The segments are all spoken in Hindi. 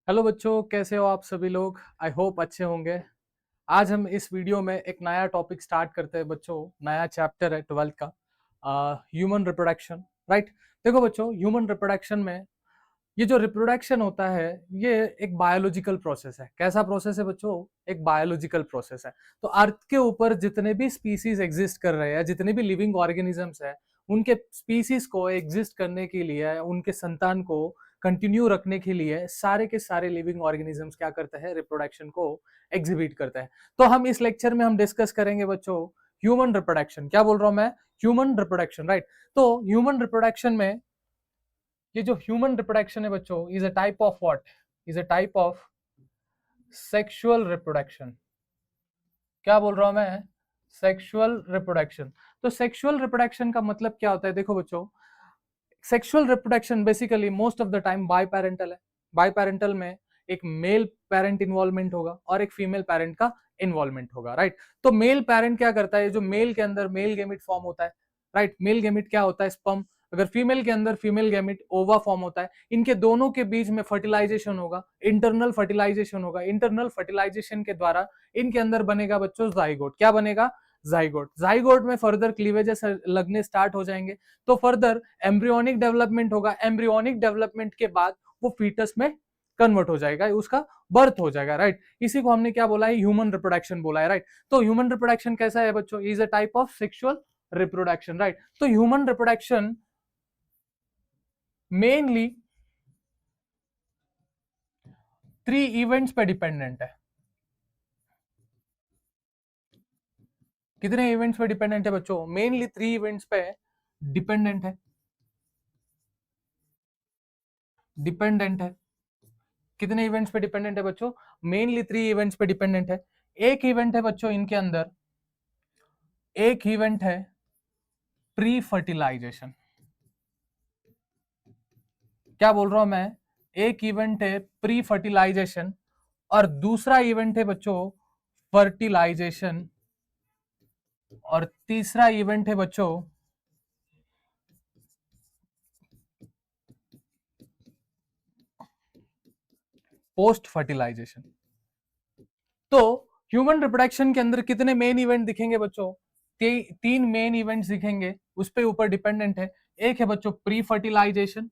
हेलो बच्चों, कैसे हो आप सभी लोग। आई होप अच्छे होंगे। आज हम इस वीडियो में एक नया टॉपिक स्टार्ट करते हैं बच्चों। नया चैप्टर है 12th का, ह्यूमन रिप्रोडक्शन। राइट। देखो बच्चों, ह्यूमन रिप्रोडक्शन में ये जो रिप्रोडक्शन होता है ये एक बायोलॉजिकल प्रोसेस है। कैसा प्रोसेस है बच्चों? एक बायोलॉजिकल प्रोसेस है। तो अर्थ के ऊपर जितने भी स्पीसीज एग्जिस्ट कर रहे हैं, जितने भी लिविंग ऑर्गेनिजम्स है, उनके स्पीसीज को एग्जिस्ट करने के लिए, उनके संतान को कंटिन्यू रखने के लिए सारे के सारे लिविंग ऑर्गेनिजम्स क्या करते हैं? रिप्रोडक्शन को एग्जिबिट करते हैं। तो हम इस लेक्चर में हम डिस्कस करेंगे बच्चों ह्यूमन रिप्रोडक्शन। क्या बोल रहा हूं मैं? Human reproduction. राइट। तो ह्यूमन रिप्रोडक्शन में ये जो ह्यूमन रिप्रोडक्शन है बच्चों, is a type of what? Is a type of sexual reproduction. क्या बोल रहा हूं मैं? Sexual reproduction. तो सेक्सुअल रिप्रोडक्शन का मतलब क्या होता है? देखो बच्चों, sexual reproduction basically most of the time biparental है। बाय पेरेंटल में एक मेल पेरेंट इन्वॉल्वमेंट होगा और एक फीमेल पेरेंट का इन्वॉल्वमेंट होगा। राइट। तो मेल पेरेंट क्या करता है? जो मेल के अंदर मेल गेमिट फॉर्म होता है। राइट। मेल गेमिट क्या होता है? स्पर्म। अगर फीमेल के अंदर फीमेल गेमिट ओवा फॉर्म होता है। इनके दोनों के बीच में फर्टिलाइजेशन होगा, इंटरनल फर्टिलाइजेशन होगा। इंटरनल फर्टिलाइजेशन के द्वारा इनके अंदर बनेगा बच्चों जाइगोट। क्या बनेगा? जाइगोट। जाइगोट में फर्दर क्लीवेजेस लगने स्टार्ट हो जाएंगे। तो फर्दर एम्ब्रियोनिक डेवलपमेंट होगा। एम्ब्रियोनिक डेवलपमेंट के बाद वो फीटस में कन्वर्ट हो जाएगा, उसका बर्थ हो जाएगा। राइट। इसी को हमने क्या बोला है? ह्यूमन रिप्रोडक्शन बोला है। राइट। तो ह्यूमन रिप्रोडक्शन कैसा है बच्चों? Is a type of sexual reproduction. Right. तो ह्यूमन रिप्रोडक्शन मेनली 3 इवेंट्स पे डिपेंडेंट है। कितने इवेंट्स पे डिपेंडेंट है बच्चों? मेनली 3 इवेंट्स पे डिपेंडेंट है। डिपेंडेंट है। कितने इवेंट्स पे डिपेंडेंट है बच्चों? मेनली 3 इवेंट्स पे डिपेंडेंट है। एक इवेंट है बच्चों इनके अंदर, एक इवेंट है प्री फर्टिलाइजेशन। क्या बोल रहा हूं मैं? एक इवेंट है प्री फर्टिलाइजेशन और दूसरा इवेंट है बच्चों फर्टिलाइजेशन और तीसरा इवेंट है बच्चों पोस्ट फर्टिलाइजेशन। तो ह्यूमन रिप्रोडक्शन के अंदर कितने मेन इवेंट दिखेंगे बच्चों? 3 मेन इवेंट्स दिखेंगे, उस पे ऊपर डिपेंडेंट है। एक है बच्चों प्री फर्टिलाइजेशन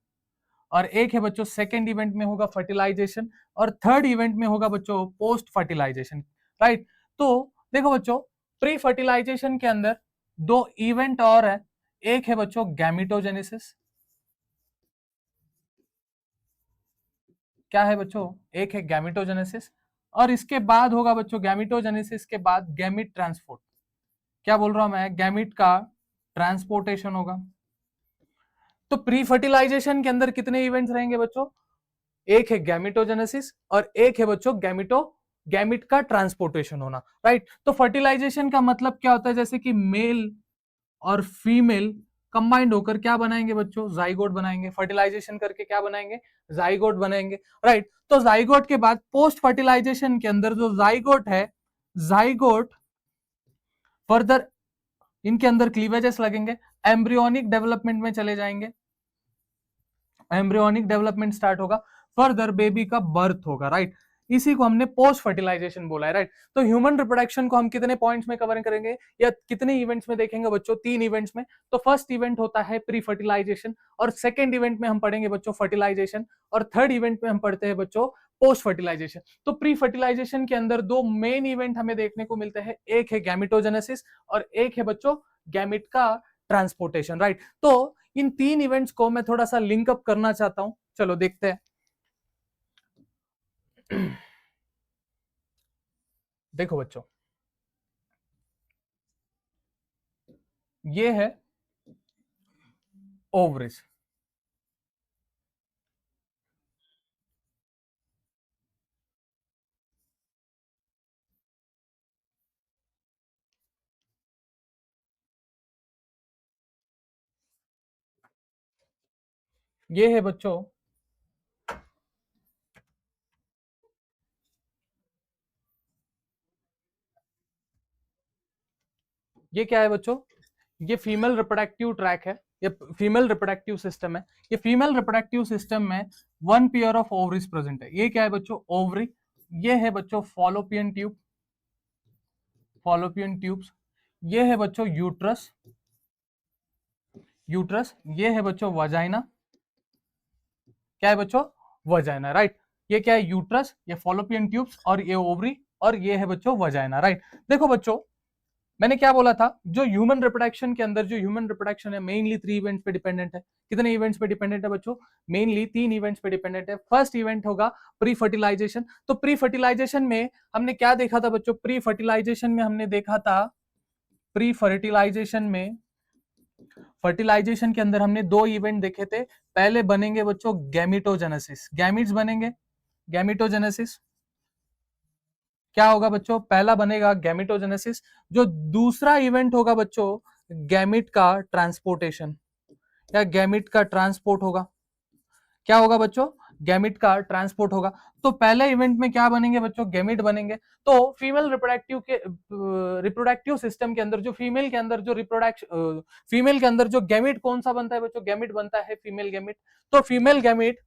और एक है बच्चों सेकेंड इवेंट में होगा फर्टिलाइजेशन और थर्ड इवेंट में होगा बच्चों पोस्ट फर्टिलाइजेशन। राइट। तो देखो बच्चों, प्री फर्टिलाइजेशन के अंदर 2 इवेंट और है। एक है बच्चों गैमिटोजेनेसिस। क्या है बच्चों? एक है गैमिटोजेनेसिस और इसके बाद होगा बच्चों गैमिटोजेनेसिस के बाद गैमिट ट्रांसपोर्ट। क्या बोल रहा हूं मैं? गैमिट का ट्रांसपोर्टेशन होगा। तो प्री फर्टिलाइजेशन के अंदर कितने इवेंट्स रहेंगे बच्चों? एक है गैमिटोजेनेसिस और एक है बच्चों गैमिट का ट्रांसपोर्टेशन होना। राइट। तो फर्टिलाइजेशन का मतलब क्या होता है? जैसे कि मेल और फीमेल कंबाइंड होकर क्या बनाएंगे बच्चों? जाइगोट बनाएंगे। फर्टिलाइजेशन करके क्या बनाएंगे? जाइगोट बनाएंगे। राइट। तो जाइगोट के बाद पोस्ट फर्टिलाइजेशन के अंदर जो जाइगोट है, जाइगोट फर्दर इनके अंदर क्लीवेजेस लगेंगे, एम्ब्रियोनिक डेवलपमेंट में चले जाएंगे। एम्ब्रियोनिक डेवलपमेंट स्टार्ट होगा, फर्दर बेबी का बर्थ होगा। राइट। इसी को हमने पोस्ट फर्टिलाइजेशन बोला है। राइट। तो ह्यूमन रिप्रोडक्शन को हम कितने पॉइंट्स में कवर करेंगे या कितने इवेंट्स में देखेंगे बच्चों? 3 इवेंट्स में। तो फर्स्ट इवेंट होता है प्री फर्टिलाइजेशन और सेकेंड इवेंट में हम पढ़ेंगे बच्चों फर्टिलाइजेशन और थर्ड इवेंट में हम पढ़ते हैं बच्चों पोस्ट फर्टिलाइजेशन। तो प्री फर्टिलाइजेशन के अंदर 2 मेन इवेंट हमें देखने को मिलते हैं। एक है गैमिटोजेनेसिस और एक है बच्चों गैमिट का ट्रांसपोर्टेशन। राइट। तो इन 3 इवेंट्स को मैं थोड़ा सा लिंकअप करना चाहता हूं। चलो देखते हैं। देखो बच्चों, ये है ओवरेज। ये है बच्चों, ये क्या है बच्चों? ये फीमेल रिप्रोडक्टिव ट्रैक है। ये फीमेल रिप्रोडक्टिव सिस्टम है। ये फीमेल रिप्रोडक्टिव सिस्टम में 1 पेयर ऑफ ओवरीज प्रेजेंट है। ये क्या है बच्चों? ओवरी। ये है बच्चों फॉलोपियन ट्यूब, फॉलोपियन ट्यूब्स। ये है बच्चों यूट्रस, यूट्रस। ये है बच्चों वजाइना। क्या है बच्चों? Vagina, right. ये क्या है? यूट्रस, ये फॉलोपियन ट्यूब्स, और ये ओवरी, और ये है बच्चों वजाइना, राइट। देखो बच्चों, मैंने क्या बोला था? जो ह्यूमन रिप्रोडक्शन के अंदर, जो ह्यूमन रिप्रोडक्शन है मेनली 3 इवेंट्स पे डिपेंडेंट है। कितने इवेंट्स पे डिपेंडेंट है बच्चों? मेनली 3 इवेंट्स पे डिपेंडेंट है। फर्स्ट इवेंट होगा प्री फर्टिलाइजेशन। तो प्री फर्टिलाइजेशन में हमने क्या देखा था बच्चों? प्री फर्टिलाइजेशन में हमने देखा था, प्री फर्टिलाइजेशन में, फर्टिलाइजेशन के अंदर हमने 2 इवेंट देखे थे। पहले बनेंगे बच्चों गैमिटोजेनेसिस, गैमिट्स बनेंगे, गैमिटोजेनेसिस। क्या होगा बच्चों? पहला बनेगा गैमिटोजेनेसिस। जो दूसरा इवेंट होगा बच्चों, गैमिट का ट्रांसपोर्टेशन, या गैमिट का ट्रांसपोर्ट होगा। क्या होगा बच्चों? गैमिट का ट्रांसपोर्ट होगा। तो पहले इवेंट में क्या बनेंगे बच्चों? गैमिट बनेंगे। तो फीमेल रिप्रोडक्टिव सिस्टम के अंदर, जो फीमेल के अंदर जो रिप्रोडक्शन, फीमेल के अंदर जो गैमिट कौन सा बनता है बच्चों? गैमिट बनता है फीमेल गैमिट। तो फीमेल गैमिट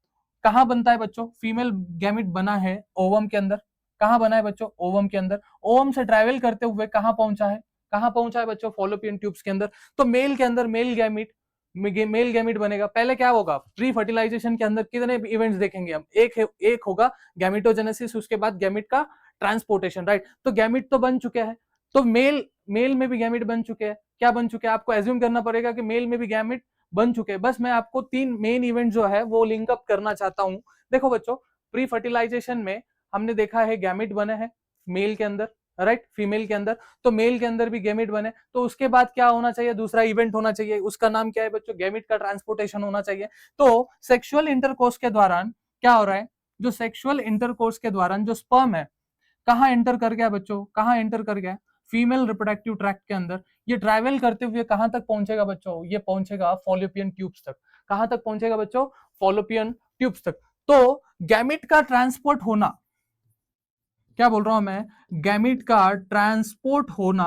कहां बनता है बच्चों? फीमेल गैमिट बना है ओवम के अंदर। कहां बना है बच्चों? ओवम के अंदर। ओवम से ट्रैवल करते हुए कहां पहुंचा है? कहां पहुंचा है बच्चों? फॉलोपियन ट्यूब्स के अंदर। तो मेल के अंदर मेल गैमिट बनेगा। पहले क्या होगा? प्री फर्टिलाइजेशन के अंदर कितने इवेंट्स देखेंगे हम? एक होगा गैमिटोजेनेसिस, उसके बाद गैमिट का ट्रांसपोर्टेशन, राइट। तो गैमिट तो बन चुके हैं। तो मेल में भी गैमिट बन चुके हैं। क्या बन चुके हैं? आपको एज्यूम करना पड़ेगा कि मेल में भी गैमिट बन चुके हैं। बस मैं आपको 3 मेन इवेंट जो है वो लिंक अप करना चाहता हूं। देखो बच्चों, प्री फर्टिलाइजेशन में हमने देखा है गैमिट बने हैं मेल के अंदर, राइट, फीमेल के अंदर। तो मेल के अंदर भी गैमिट बने, तो उसके बाद क्या होना चाहिए? दूसरा इवेंट होना चाहिए, उसका नाम क्या है बच्चों? गैमिट का ट्रांसपोर्टेशन होना चाहिए। तो सेक्सुअल इंटरकोर्स के दौरान क्या हो रहा है? जो सेक्सुअल इंटरकोर्स के दौरान जो स्पर्म है, कहां एंटर कर गया बच्चों? कहां एंटर कर गया? फीमेल रिप्रोडक्टिव ट्रैक्ट के अंदर। ये ट्रैवल करते हुए कहां तक पहुंचेगा बच्चों? ये पहुंचेगा फॉलोपियन ट्यूब्स तक। कहां तक पहुंचेगा बच्चों? फॉलोपियन ट्यूब्स तक। तो गैमिट का ट्रांसपोर्ट होना, क्या बोल रहा हूं मैं? गैमिट का ट्रांसपोर्ट होना,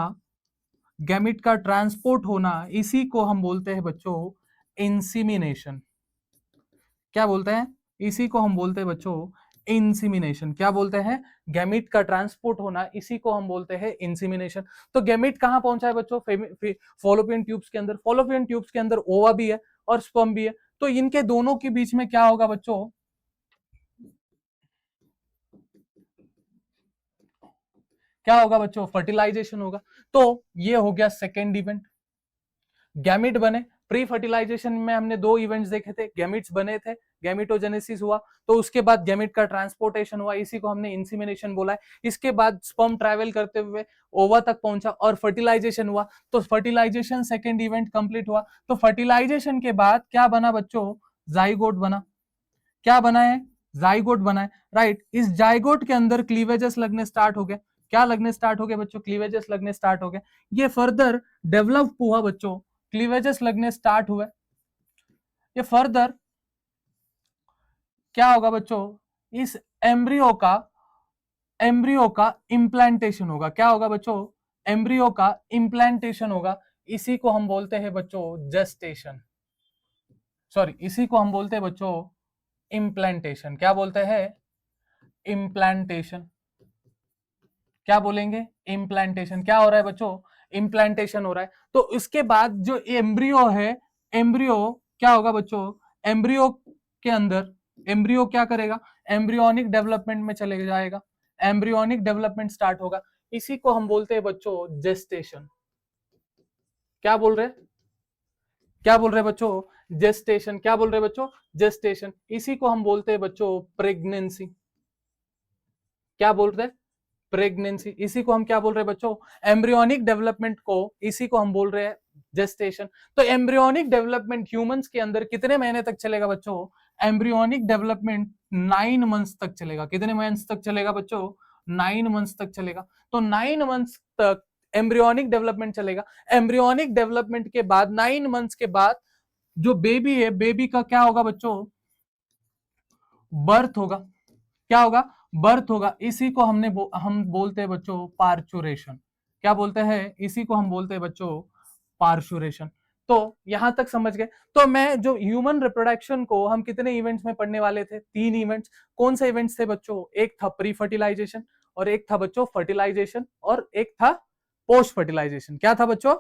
गैमिट का ट्रांसपोर्ट होना, इसी को हम बोलते हैं बच्चों इंसीमिनेशन। क्या बोलते हैं? इसी को हम बोलते हैं बच्चों इंसीमिनेशन। क्या बोलते हैं? गैमिट का ट्रांसपोर्ट होना, इसी को हम बोलते हैं इंसीमिनेशन। तो गैमिट कहां पहुंचा है बच्चों? फॉलोपियन ट्यूब्स के अंदर। फॉलोपियन ट्यूब्स के अंदर ओवा भी है और स्पर्म भी है। तो इनके दोनों के बीच में क्या होगा बच्चों? क्या होगा बच्चों? फर्टिलाइजेशन होगा। तो ये हो गया सेकेंड इवेंट, गैमिट बने। प्री फर्टिलाइजेशन में हमने 2 इवेंट्स देखे थे, गैमिट्स बने थे, गैमिटोजेनेसिस हुआ, तो उसके बाद गैमिट का ट्रांसपोर्टेशन हुआ, इसी को हमने इंसीमिनेशन बोला है। इसके बाद स्पर्म ट्रैवल करते हुए ओवा तक पहुंचा और फर्टिलाइजेशन हुआ। तो फर्टिलाइजेशन सेकेंड इवेंट कंप्लीट हुआ। तो फर्टिलाइजेशन के बाद क्या बना बच्चों? जाइगोट बना। क्या बना है? जाइगोट बना है, राइट। इस जाइगोट के अंदर क्लीवेजेस लगने स्टार्ट हो गए। क्या लगने स्टार्ट हो गए बच्चों? क्लीवेजेस लगने स्टार्ट हो गए। ये फर्दर डेवलप हुआ बच्चों, क्लीवेजेस लगने स्टार्ट हुए। ये फर्दर क्या होगा बच्चों? इस एम्ब्रियो का इम्प्लांटेशन होगा। क्या होगा बच्चों? एम्ब्रियो का इम्प्लांटेशन होगा। इसी को हम बोलते हैं बच्चों जेस्टेशन, सॉरी, इसी को हम बोलते हैं बच्चों इम्प्लांटेशन। क्या बोलते हैं? इम्प्लांटेशन। क्या बोलेंगे? इम्प्लांटेशन। क्या हो रहा है बच्चों? इम्प्लांटेशन हो रहा है। तो इसके बाद जो एम्ब्रियो है, एम्ब्रियो क्या होगा बच्चों? एम्ब्रियो के अंदर, एम्ब्रियो क्या करेगा? एम्ब्रियोनिक डेवलपमेंट में चले जाएगा, एम्ब्रियोनिक डेवलपमेंट स्टार्ट होगा। इसी को हम बोलते हैं बच्चों जेस्टेशन। क्या बोल रहे? क्या बोल रहे बच्चों? जेस्टेशन। क्या बोल रहे बच्चों? जेस्टेशन। इसी को हम बोलते हैं बच्चों प्रेगनेंसी। क्या बोल रहे? प्रेगनेंसी। इसी को हम क्या बोल रहे हैं बच्चों? एम्ब्रियोनिक डेवलपमेंट को, इसी को हम बोल रहे हैं जेस्टेशन। तो एम्ब्रियोनिक डेवलपमेंट ह्यूमंस के अंदर कितने महीने तक चलेगा बच्चों? एम्ब्रियोनिक डेवलपमेंट 9 मंथ्स तक चलेगा। कितने मंथ्स तक चलेगा बच्चों? 9 मंथ्स तक चलेगा। तो 9 मंथ्स तक एम्ब्रियोनिक डेवलपमेंट चलेगा। एम्ब्रियोनिक डेवलपमेंट के बाद 9 मंथ्स के बाद जो बेबी है, बेबी का क्या होगा बच्चों? बर्थ होगा। क्या होगा? बर्थ होगा। इसी को हम बोलते हैं बच्चों पार्चुरेशन। क्या बोलते हैं? इसी को हम बोलते हैं बच्चों पार्चुरेशन। तो यहां तक समझ गए। तो मैं जो ह्यूमन रिप्रोडक्शन को हम कितने इवेंट्स में पढ़ने वाले थे, 3 इवेंट्स। कौन से इवेंट्स थे बच्चों? एक था प्री फर्टिलाइजेशन, और एक था बच्चों फर्टिलाइजेशन, और एक था पोस्ट फर्टिलाइजेशन। क्या था बच्चों?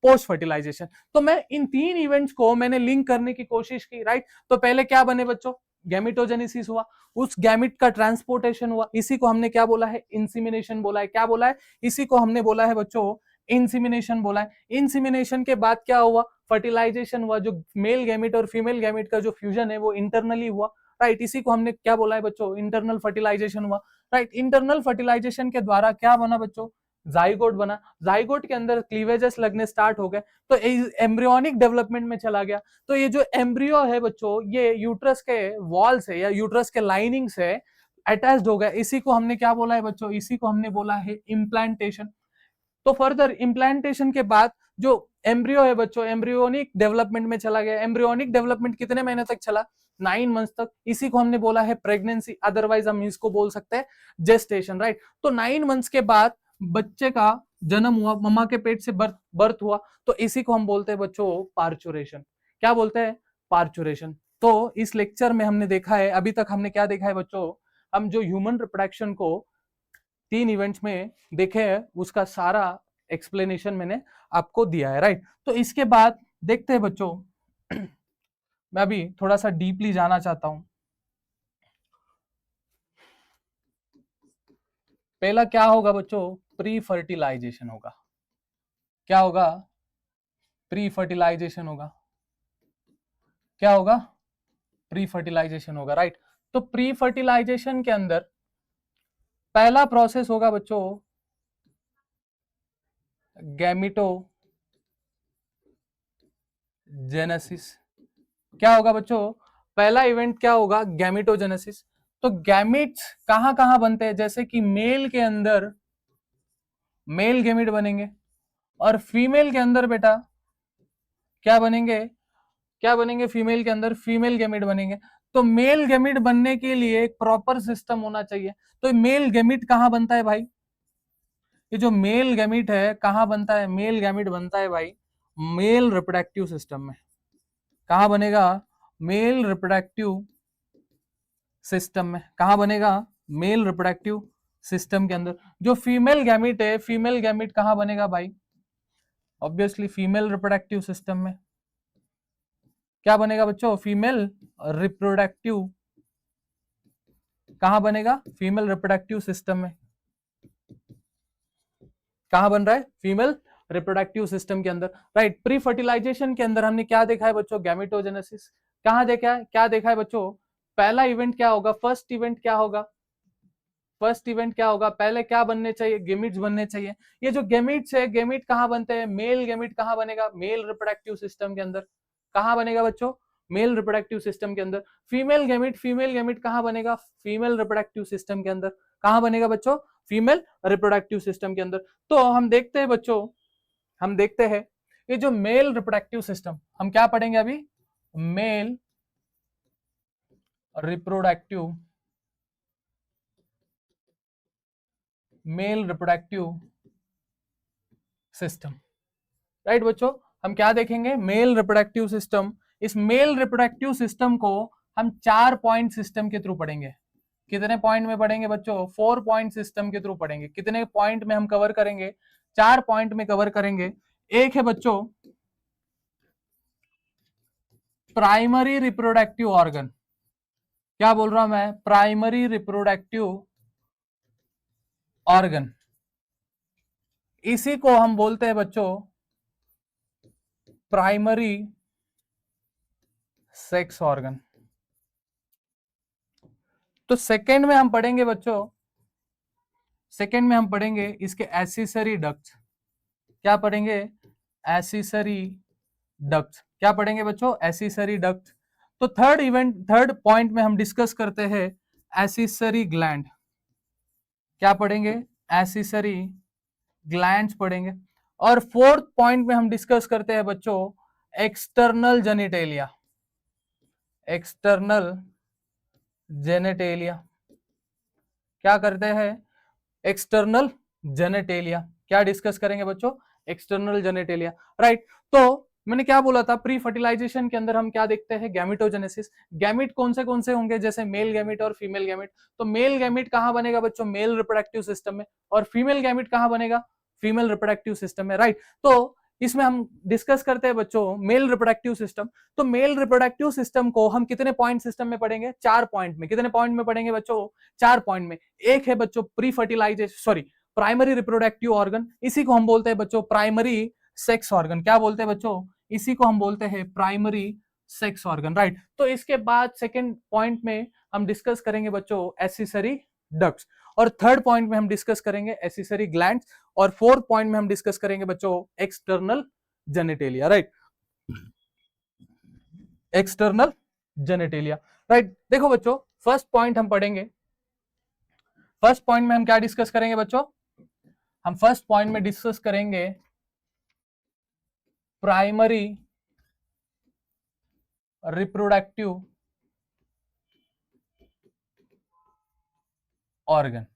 Post fertilisation. तो मैं इन 3 इवेंट्स को मैंने लिंक करने की कोशिश की, राइट। तो पहले क्या बने बच्चों? गैमिटोजेनेसिस हुआ, उस गैमिट का ट्रांसपोर्टेशन हुआ, इसी को हमने क्या बोला है? इंसिमिनेशन बोला है। क्या बोला है? इसी को हमने बोला है बच्चों इंसिमिनेशन बोला है। इंसिमिनेशन के बाद क्या हुआ? फर्टिलाइजेशन हुआ, जो मेल गैमिट और फीमेल गैमिट का जो फ्यूजन है वो इंटरनली हुआ, राइट। इसी को हमने क्या बोला है बच्चों? इंटरनल फर्टिलाइजेशन हुआ, राइट। इंटरनल फर्टिलाइजेशन के द्वारा क्या बना बच्चों? जाइगोट बना। जाइगोट के अंदर क्लीवेजेस लगने स्टार्ट हो गए, तो एम्ब्रियोनिक डेवलपमेंट में चला गया। तो ये जो एम्ब्रियो है बच्चों, ये यूट्रस के वॉल से या यूट्रस के लाइनिंग से अटैच्ड हो गया। इसी को हमने क्या बोला है बच्चों? इसी को हमने बोला है इम्प्लांटेशन। तो फर्दर इम्प्लांटेशन के बाद जो एम्ब्रियो है बच्चों, एम्ब्रियोनिक डेवलपमेंट में चला गया। एम्ब्रियोनिक डेवलपमेंट कितने महीने तक चला? 9 मंथ्स तक। इसी को हमने बोला है प्रेगनेंसी, अदरवाइज हम इसको बोल सकते हैं जेस्टेशन, राइट। तो 9 मंथ्स के बाद बच्चे का जन्म हुआ, मम्मा के पेट से बर्थ हुआ, तो इसी को हम बोलते हैं बच्चों पार्चुरेशन। क्या बोलते हैं? पार्चुरेशन। तो इस लेक्चर में हमने देखा है, अभी तक हमने क्या देखा है बच्चों? हम जो ह्यूमन रिप्रोडक्शन को 3 इवेंट्स में देखे हैं, उसका सारा एक्सप्लेनेशन मैंने आपको दिया है, राइट। तो इसके बाद देखते हैं बच्चों, मैं अभी थोड़ा सा डीपली जाना चाहता हूं। पहला क्या होगा बच्चों? प्री फर्टिलाइजेशन होगा। क्या होगा? प्री फर्टिलाइजेशन होगा। क्या होगा? प्री फर्टिलाइजेशन होगा, राइट। तो प्री फर्टिलाइजेशन के अंदर पहला प्रोसेस होगा बच्चों गैमिटोजेनेसिस। क्या होगा बच्चों? पहला इवेंट क्या होगा? गैमिटोजेनेसिस। तो गैमिट्स कहां कहां बनते हैं? जैसे कि मेल के अंदर मेल गैमिट बनेंगे, और फीमेल के अंदर बेटा क्या बनेंगे? क्या बनेंगे? फीमेल के अंदर फीमेल गैमिट बनेंगे। तो मेल गैमिट बनने के लिए एक प्रॉपर सिस्टम होना चाहिए। तो मेल गैमिट कहां बनता है भाई? ये जो मेल गैमिट है कहां बनता है? मेल गैमिट बनता है भाई मेल रिप्रोडक्टिव सिस्टम में। कहां बनेगा? मेल रिप्रोडक्टिव सिस्टम में। कहां बनेगा? मेल रिप्रोडक्टिव सिस्टम के अंदर। जो फीमेल गैमिट है, फीमेल गैमिट कहां बनेगा भाई? ऑब्वियसली फीमेल रिप्रोडक्टिव सिस्टम में। क्या बनेगा बच्चों? Female reproductive. कहां बनेगा? फीमेल रिप्रोडक्टिव सिस्टम में। कहां बन रहा है? फीमेल रिप्रोडक्टिव सिस्टम के अंदर, राइट। प्री फर्टिलाइजेशन के अंदर हमने क्या देखा है बच्चों? गैमेटोजेनेसिस। कहां देखा है? क्या देखा है बच्चों? पहला इवेंट क्या होगा? फर्स्ट इवेंट क्या होगा? फर्स्ट इवेंट क्या होगा? पहले क्या बनने चाहिए? गेमिट्स बनने चाहिए। ये जो गेमिट्स है, गेमिट कहां बनते हैं? मेल गेमिट कहां बनेगा? मेल रिप्रोडक्टिव सिस्टम के अंदर। कहां बनेगा बच्चों? मेल रिप्रोडक्टिव सिस्टम के अंदर। फीमेल गेमिट कहां बनेगा? फीमेल रिप्रोडक्टिव सिस्टम के अंदर। कहां बनेगा बच्चों? फीमेल रिप्रोडक्टिव सिस्टम के अंदर। तो हम देखते हैं बच्चों, हम देखते हैं ये जो मेल रिप्रोडक्टिव सिस्टम, हम क्या पढ़ेंगे अभी? Male reproductive male reproductive system, right बच्चों। हम क्या देखेंगे? Male reproductive system. इस मेल रिप्रोडक्टिव सिस्टम को हम 4 पॉइंट सिस्टम के थ्रू पढ़ेंगे। कितने पॉइंट में पढ़ेंगे बच्चों? 4 पॉइंट सिस्टम के थ्रू पढ़ेंगे। कितने पॉइंट में हम कवर करेंगे? 4 पॉइंट में कवर करेंगे। एक है बच्चों प्राइमरी रिप्रोडक्टिव ऑर्गन। क्या बोल रहा हूं मैं? Primary reproductive organ. इसी को हम बोलते हैं बच्चों प्राइमरी सेक्स ऑर्गन। तो सेकेंड में हम पढ़ेंगे बच्चों, सेकेंड में हम पढ़ेंगे इसके एसेसरी डक्ट्स। क्या पढ़ेंगे? Accessory ducts. क्या पढ़ेंगे बच्चों? Accessory ducts. तो थर्ड पॉइंट में हम डिस्कस करते हैं एसेसरी ग्लैंड। क्या पढ़ेंगे? एसेसरी ग्लैंड्स पढ़ेंगे। और फोर्थ पॉइंट में हम डिस्कस करते हैं बच्चों एक्सटर्नल जेनिटेलिया। External genitalia. क्या करते हैं? External genitalia. क्या डिस्कस करेंगे बच्चों? External genitalia, right. तो मैंने क्या बोला था, प्री फर्टिलाइजेशन के अंदर हम क्या देखते हैं, गैमेटोजेनेसिस। गैमेट कौन से होंगे, जैसे मेल गैमेट और फीमेल गैमेट। तो मेल गैमेट कहाँ बनेगा बच्चों, मेल रिप्रोडक्टिव सिस्टम में, और फीमेल गैमेट कहाँ बनेगा, फीमेल रिप्रोडक्टिव सिस्टम में, राइट। तो इसमें हम डिस्कस करते हैं बच्चों मेल रिप्रोडक्टिव सिस्टम। तो मेल रिप्रोडक्टिव सिस्टम को हम कितने पॉइंट सिस्टम में पढ़ेंगे, 4 पॉइंट में। कितने पॉइंट में पढ़ेंगे बच्चों, 4 पॉइंट में। एक है बच्चों pre fertilisation, sorry, primary reproductive organ, इसी को हम बोलते हैं बच्चों प्राइमरी सेक्स ऑर्गन। क्या बोलते हैं बच्चों, इसी को हम बोलते हैं प्राइमरी सेक्स ऑर्गन, राइट। तो इसके बाद सेकेंड पॉइंट में हम डिस्कस करेंगे बच्चों एक्सेसरी डक्ट्स, और थर्ड पॉइंट में हम डिस्कस करेंगे एक्सेसरी ग्लैंड्स, और फोर्थ पॉइंट में हम डिस्कस करेंगे बच्चों external genitalia, right, external genitalia, right. देखो बच्चों फर्स्ट पॉइंट हम पढ़ेंगे, फर्स्ट पॉइंट में हम क्या डिस्कस करेंगे बच्चों, हम फर्स्ट पॉइंट में डिस्कस करेंगे प्राइमरी रिप्रोडक्टिव ऑर्गन।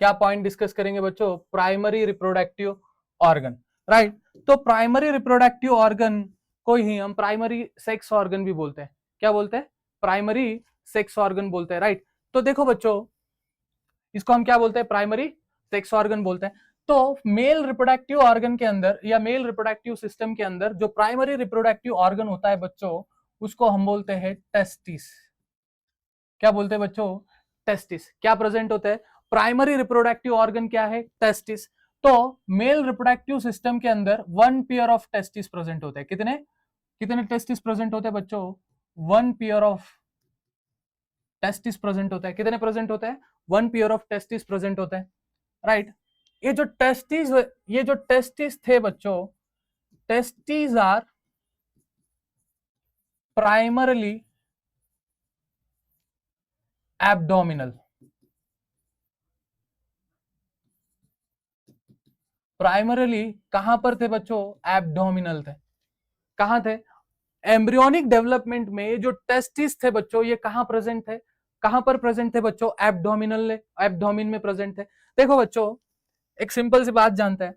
क्या पॉइंट डिस्कस करेंगे बच्चों, प्राइमरी रिप्रोडक्टिव ऑर्गन, राइट। तो प्राइमरी रिप्रोडक्टिव ऑर्गन को ही हम प्राइमरी सेक्स ऑर्गन भी बोलते हैं। क्या बोलते हैं, प्राइमरी सेक्स ऑर्गन बोलते हैं, राइट। तो देखो बच्चों इसको हम क्या बोलते हैं, प्राइमरी सेक्स ऑर्गन बोलते हैं। तो मेल रिप्रोडक्टिव ऑर्गन के अंदर या मेल रिप्रोडक्टिव सिस्टम के अंदर जो प्राइमरी रिप्रोडक्टिव ऑर्गन होता है बच्चों, उसको हम बोलते हैं टेस्टिस। क्या बोलते हैं बच्चों, टेस्टिस। क्या प्रेजेंट होता है, प्राइमरी रिप्रोडक्टिव ऑर्गन क्या है, टेस्टिस। तो मेल रिप्रोडक्टिव सिस्टम के अंदर 1 पेयर ऑफ टेस्टिस प्रेजेंट होते हैं। कितने कितने टेस्टिस प्रेजेंट होते हैं बच्चों, 1 पेयर ऑफ टेस्टिस प्रेजेंट होता है। कितने प्रेजेंट होते हैं, 1 पेयर ऑफ टेस्टिस प्रेजेंट होते हैं, राइट। ये जो टेस्टिस थे बच्चों, testis are primarily abdominal. Primarily कहां पर थे बच्चों, एब्डोमिनल थे। कहां थे, एम्ब्रियोनिक डेवलपमेंट में जो टेस्टिस थे बच्चों, ये कहां प्रेजेंट थे, कहां पर प्रेजेंट थे बच्चों, एब्डोमिनल, एब्डोमिन में प्रेजेंट थे। देखो बच्चों एक सिंपल सी बात जानते हैं,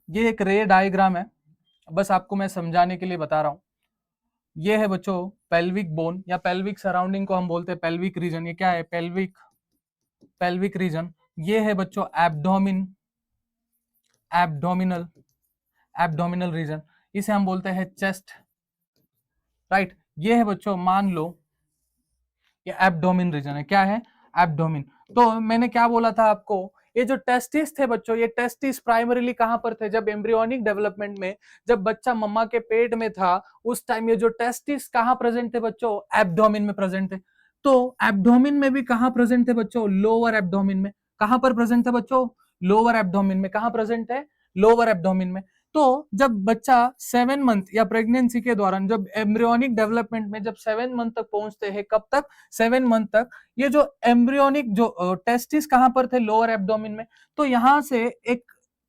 ये एक रे डायग्राम है, बस आपको मैं समझाने के लिए बता रहा हूं। ये है बच्चों पेल्विक बोन या पेल्विक सराउंडिंग को हम बोलते हैं पेल्विक रीजन। ये क्या है, पेल्विक पेल्विक रीजन। ये है बच्चों एब्डोमिन, एब्डोमिनल एब्डोमिनल रीजन, इसे हम बोलते हैं चेस्ट, राइट। ये है बच्चों मान लो ये एब्डोमिन रीजन है। क्या है, एब्डोमिन। तो मैंने क्या बोला था आपको, ये जो टेस्टिस थे बच्चों, ये टेस्टिस प्राइमरीली कहां पर थे, जब एम्ब्रियोनिक डेवलपमेंट में, जब बच्चा मम्मा के पेट में था, उस टाइम ये जो टेस्टिस कहां प्रेजेंट थे बच्चों, एब्डोमिन में प्रेजेंट थे। तो एब्डोमिन में भी कहां प्रेजेंट थे बच्चों, लोअर एब्डोमिन में। कहां पर प्रेजेंट थे बच्चों, लोअर एब्डोमिन में। कहां प्रेजेंट है, लोअर एब्डोमिन में। तो जब बच्चा 7 मंथ या प्रेगनेंसी के दौरान, जब एम्ब्रियोनिक डेवलपमेंट में जब 7 मंथ तक पहुंचते हैं, कब तक, 7 मंथ तक, ये जो एम्ब्रियोनिक जो टेस्टिस कहां पर थे, लोअर एब्डोमिन में। तो यहां से एक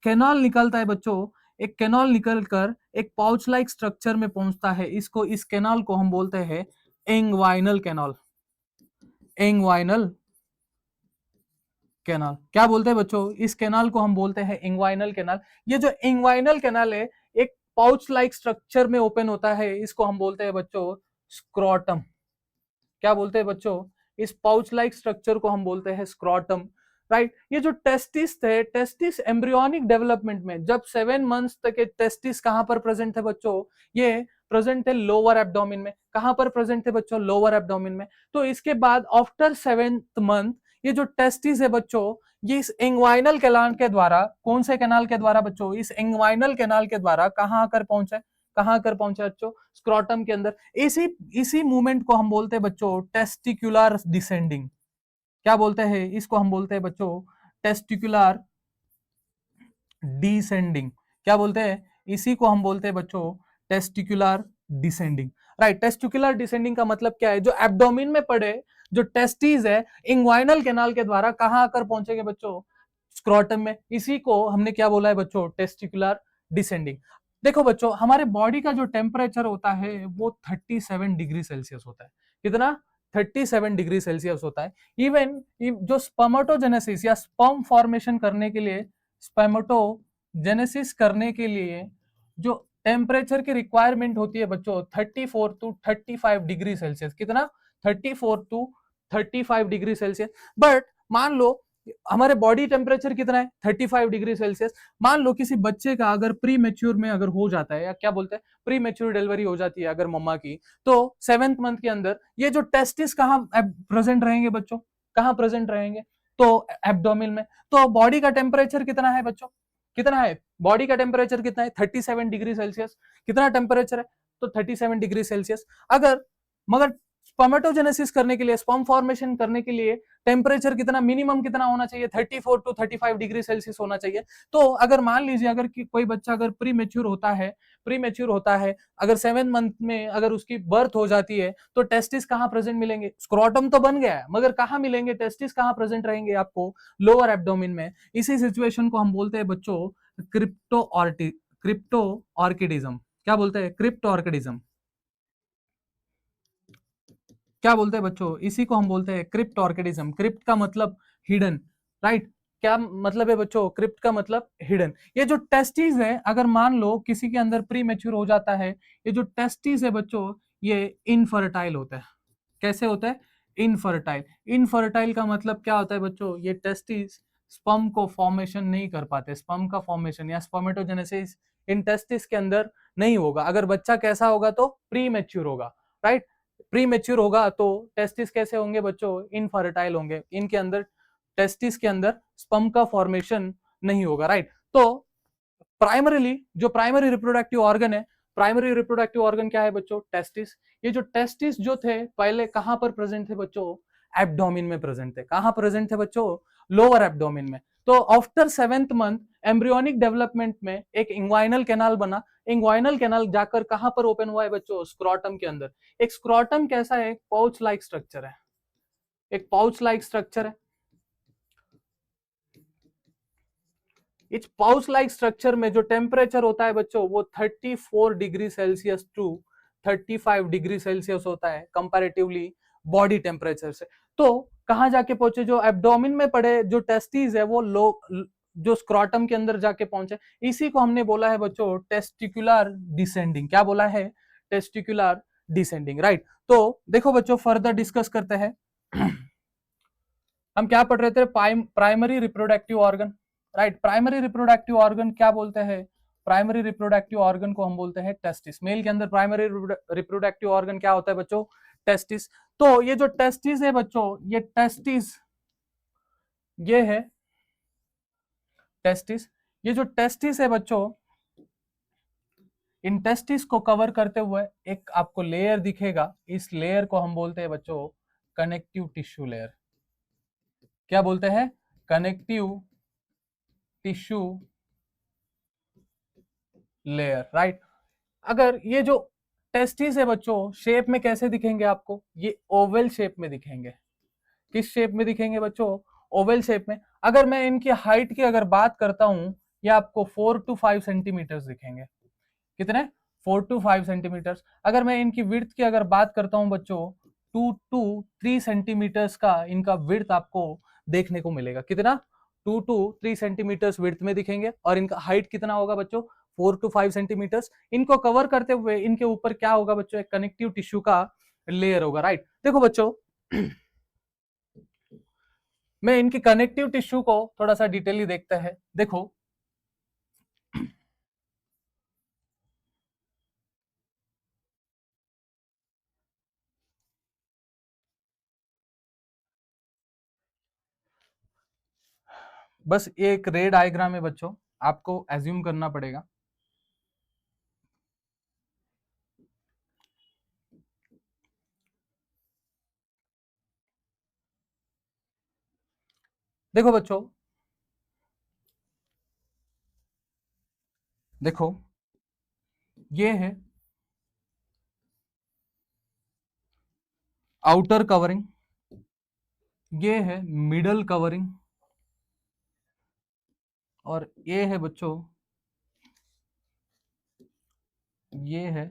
कैनाल निकलता है बच्चों, एक कैनाल निकलकर एक पाउच लाइक स्ट्रक्चर में पहुंचता है। इस कैनाल को हम बोलते हैं इंग्वाइनल कैनाल, इंग्वाइनल कैनाल। क्या बोलते हैं बच्चों, इस कैनाल को हम बोलते हैं इंग्वाइनल कैनाल। ये जो इंग्वाइनल कैनाल है एक पाउच लाइक स्ट्रक्चर में ओपन होता है, इसको हम बोलते हैं बच्चों स्क्रोटम। क्या बोलते हैं बच्चों, इस पाउच लाइक स्ट्रक्चर को हम बोलते हैं स्क्रोटम, राइट। ये जो टेस्टिस थे, टेस्टिस एम्ब्रियोनिक डेवलपमेंट में जब 7 मंथ्स तक के टेस्टिस कहां पर प्रेजेंट थे बच्चों, ये प्रेजेंट थे लोअर एब्डोमिन में। कहां पर प्रेजेंट थे बच्चों, लोअर एब्डोमिन में। तो इसके बाद आफ्टर 7th मंथ ये जो टेस्टिस है बच्चों, ये इस इंग्वाइनल कैनाल के द्वारा, कौन से कैनाल के द्वारा बच्चों, इस इंग्वाइनल कैनाल के द्वारा कहां आकर पहुंचे, कहां आकर पहुंचे बच्चों, स्क्रोटम के अंदर। इसी इसी मूवमेंट को हम बोलते हैं बच्चों टेस्टिकुलर डिसेंडिंग। क्या बोलते हैं, इसको हम बोलते हैं बच्चों टेस्टिकुलर डिसेंडिंग। क्या बोलते हैं, इसी को हम बोलते हैं बच्चों testicular descending, right. Testicular descending का मतलब क्या है, जो एब्डोमिन में पड़े जो टेस्टिस है, इंग्वाइनल कैनाल के द्वारा कहां आकर पहुंचेंगे बच्चों, स्क्रोटम में। इसी को हमने क्या बोला है बच्चों, टेस्टिकुलर डिसेंडिंग। देखो बच्चों हमारे बॉडी का जो टेम्परेचर होता है वो 37 डिग्री सेल्सियस होता है। कितना, 37 डिग्री सेल्सियस होता है। इवन जो स्पर्मेटोजेनेसिस या स्पर्म फॉर्मेशन करने के लिए, स्पर्मेटो जेनेसिस करने के लिए जो टेम्परेचर की रिक्वायरमेंट होती है बच्चों 34 टू 35 डिग्री सेल्सियस, कितना 34 टू 35 डिग्री सेल्सियस। बट मान लो हमारे बॉडी टेम्परेचर कितना है 35 डिग्री सेल्सियस। मान लो किसी बच्चे का अगर प्री मेच्योर में अगर हो जाता है, या क्या बोलते हैं प्री मेच्योर डिलीवरी हो जाती है अगर मम्मा की, तो 7th मंथ के अंदर ये जो टेस्टिस कहाँ प्रेजेंट रहेंगे बच्चों, कहाँ प्रेजेंट रहेंगे, तो एब्डोमिन में। तो बॉडी का टेम्परेचर कितना है बच्चों, कितना है बॉडी का टेम्परेचर कितना है 37 डिग्री सेल्सियस। कितना टेम्परेचर है, तो 37 डिग्री सेल्सियस। अगर मगर स्पर्मेटोजेनेसिस करने के लिए, स्पर्म फॉर्मेशन करने के लिए टेम्परेचर कितना मिनिमम कितना होना चाहिए 34 टू 35 डिग्री सेल्सियस होना चाहिए। तो अगर मान लीजिए अगर कोई बच्चा अगर प्री मेच्योर होता है, अगर 7th मंथ में अगर उसकी बर्थ हो जाती है, तो टेस्टिस कहाँ प्रेजेंट मिलेंगे, स्क्रोटम तो बन गया है मगर कहाँ मिलेंगे, टेस्टिस कहाँ प्रेजेंट रहेंगे आपको, लोअर एब्डोमिन में। इसी सिचुएशन को हम बोलते हैं बच्चों क्रिप्टो ऑर्किडिज्म। क्या बोलते हैं, क्रिप्टो ऑर्किडिज्म। क्या बोलते हैं बच्चों, इसी को हम बोलते हैं क्रिप्ट ऑर्किडिज्म। क्रिप्ट का मतलब हिडन, राइट। क्या मतलब है बच्चों, क्रिप्ट का मतलब हिडन। ये जो टेस्टिस है, अगर मान लो किसी के अंदर प्री मेच्योर हो जाता है, ये जो टेस्टिस है बच्चों ये इनफर्टाइल होता है। कैसे होता है, इनफर्टाइल। इनफर्टाइल का मतलब क्या होता है बच्चों, ये टेस्टिस स्पर्म को फॉर्मेशन नहीं कर पाते, स्पर्म का फॉर्मेशन या स्पर्मेटोजेनेसिस इन टेस्टिस के अंदर नहीं होगा। अगर बच्चा कैसा होगा, तो प्री मेच्योर होगा, राइट। प्री मेच्योर होगा तो टेस्टिस कैसे होंगे बच्चों, इनफर्टाइल होंगे, इनके अंदर टेस्टिस के अंदर स्पर्म का फॉर्मेशन नहीं होगा, राइट। तो प्राइमरीली जो प्राइमरी रिप्रोडक्टिव ऑर्गन है, प्राइमरी रिप्रोडक्टिव ऑर्गन क्या है बच्चों, टेस्टिस। ये जो टेस्टिस जो थे पहले कहां पर प्रेजेंट थे बच्चों, एब्डोमिन में प्रेजेंट थे। कहां प्रेजेंट थे बच्चों, लोअर एब्डोमिन में। तो after 7th month embryonic development में एक इंग्वाइनल कैनाल बना। इंग्वाइनल कैनाल जाकर कहां पर ओपन हुआ है बच्चों, स्क्रोटम के अंदर। एक स्क्रोटम कैसा है, पाउच लाइक स्ट्रक्चर है, एक पाउच लाइक स्ट्रक्चर है। इस पाउच लाइक स्ट्रक्चर में जो टेम्परेचर होता है बच्चों वो 34 degree Celsius to 35 degree Celsius होता है कंपैरेटिवली बॉडी टेम्परेचर से। तो कहां जाके पहुंचे, जो एब्डोमिन में पड़े जो टेस्टिस है वो लो जो स्क्रोटम के अंदर जाके पहुंचे। इसी को हमने बोला है बच्चों टेस्टिकुलर डिसेंडिंग। क्या बोला है, टेस्टिकुलर डिसेंडिंग, राइट। तो देखो बच्चों फर्दर डिस्कस करते हैं। हम क्या पढ़ रहे थे, primary reproductive organ, right. Primary reproductive organ क्या बोलते हैं, प्राइमरी रिप्रोडक्टिव ऑर्गन को हम बोलते हैं टेस्टिस। मेल के अंदर प्राइमरी रिप्रोडक्टिव ऑर्गन क्या होता है बच्चों, टेस्टिस। तो ये जो टेस्टिस है बच्चों, ये टेस्टिस, ये है टेस्टिस। ये जो टेस्टिस है बच्चों, इन टेस्टिस को कवर करते हुए एक आपको लेयर दिखेगा। इस लेयर को हम बोलते हैं बच्चों कनेक्टिव टिश्यू लेयर। क्या बोलते हैं, कनेक्टिव टिश्यू लेयर, राइट। अगर ये जो टेस्टिस है बच्चों शेप में कैसे दिखेंगे आपको, ये ओवल शेप में दिखेंगे। किस शेप में दिखेंगे बच्चों, ओवल शेप में। अगर मैं इनकी हाइट की अगर बात करता हूं, ये आपको 4 टू 5 सेंटीमीटर दिखेंगे। कितने, 4 टू 5 सेंटीमीटर। अगर मैं इनकी विड्थ की अगर बात करता हूं बच्चों, 2 टू 3 सेंटीमीटर्स का इनका विड्थ आपको देखने को मिलेगा। कितना, 2 टू 3 सेंटीमीटर्स विड्थ में दिखेंगे। और इनका हाइट कितना होगा बच्चों, 4 टू 5 सेंटीमीटर्स। इनको कवर करते हुए इनके ऊपर क्या होगा बच्चों, एक कनेक्टिव टिश्यू का लेयर होगा, राइट। देखो बच्चों मैं इनकी कनेक्टिव टिश्यू को थोड़ा सा डिटेली देखते हैं। देखो बस एक रे डायग्राम है बच्चों, आपको एज्यूम करना पड़ेगा। देखो बच्चों, देखो ये है आउटर कवरिंग, ये है मिडल कवरिंग, और ये है बच्चों, ये है,